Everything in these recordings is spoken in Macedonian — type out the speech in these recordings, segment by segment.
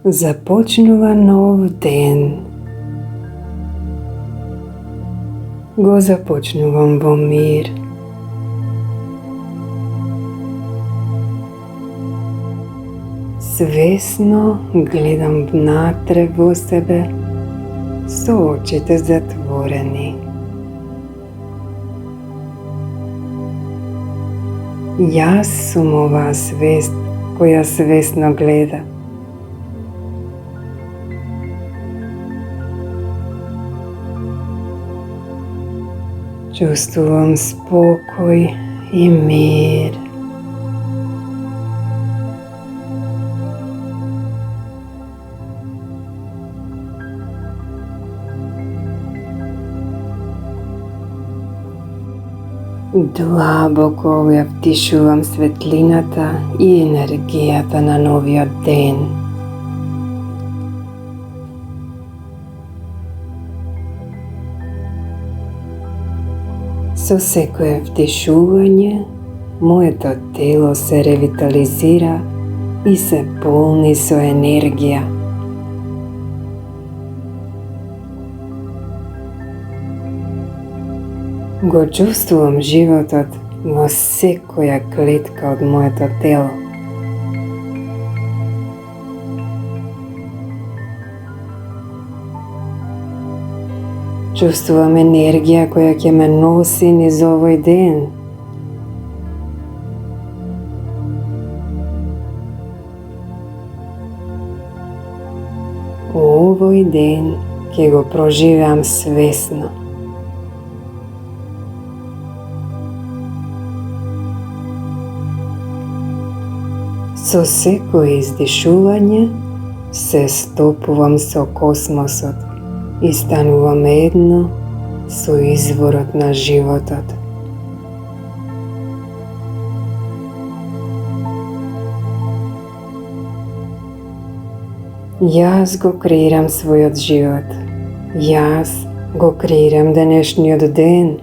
Започнува нов ден. Го започнувам во мир. Свесно гледам внатре во себе со очите затворени. Јас сум оваа свест која свесно гледа. Чувствувам спокој и мир. Длабоко ја вдишувам светлината и енергијата на новиот ден. Со секое вдишување, моето тело се ревитализира и се полни со енергија. Го чувствувам животот во секоја клетка од моето тело. Чувствувам енергија која ќе ме носи низ овој ден. Овој ден ќе го проживеам свесно. Со секое издишување се стопувам со космосот и станувам едно со изворот на животот. Јас го креирам својот живот. Јас го креирам денешниот ден.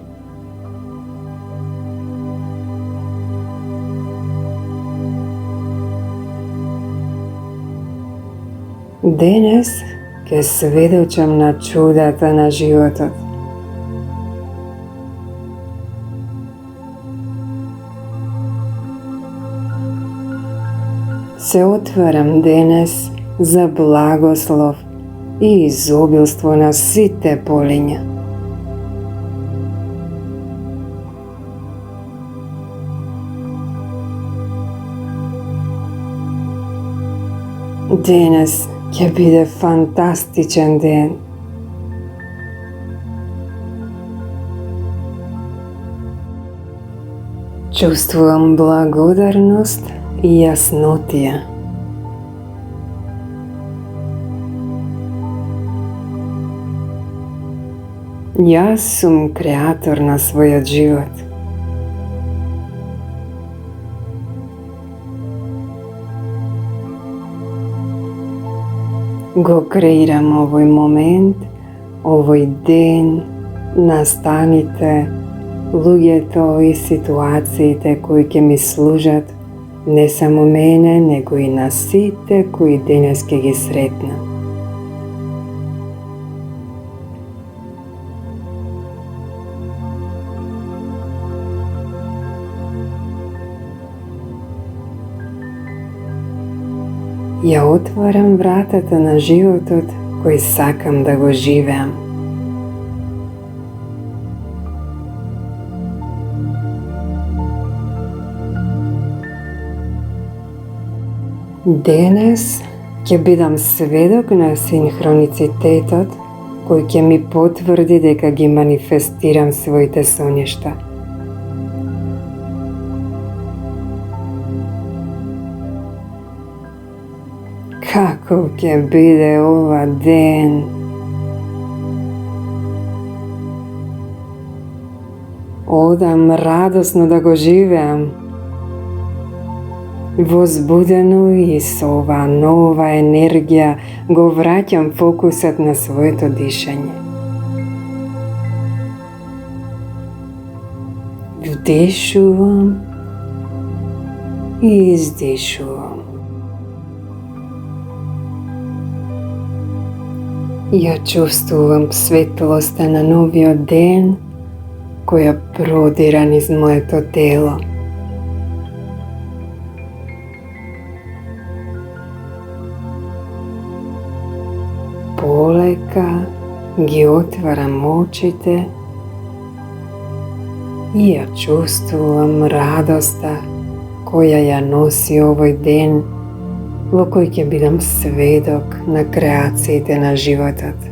Денес ќе сведочам на чудата на животот. Се отварам денес за благослов и изобилство на сите полиња. Денес ќе биде фантастичен ден. Чувствувам благодарност и јаснотија. Јас сум креатор на својот живот. Го креирам овој момент, овој ден, настаните, луѓето и ситуациите кои ќе ми служат не само мене, него и на сите кои денес ќе ги сретнам. Ја отварам вратата на животот кој сакам да го живеам. Денес ќе бидам сведок на синхроницитетот кој ќе ми потврди дека ги манифестирам своите соништа. Каков ќе биде ова ден? Одам радосно да го живеам. Возбудено и со оваа нова енергија го враќам фокусот на своето дишање. Вдишувам и издишувам. Ja čustvujem svetlost na novio den koja prodira niz moje to telo. Poleka gi otvaram očite i ja čustvujem radosta koja ja nosi ovoj den, во кој ќе бидам сведок на креациите на животот.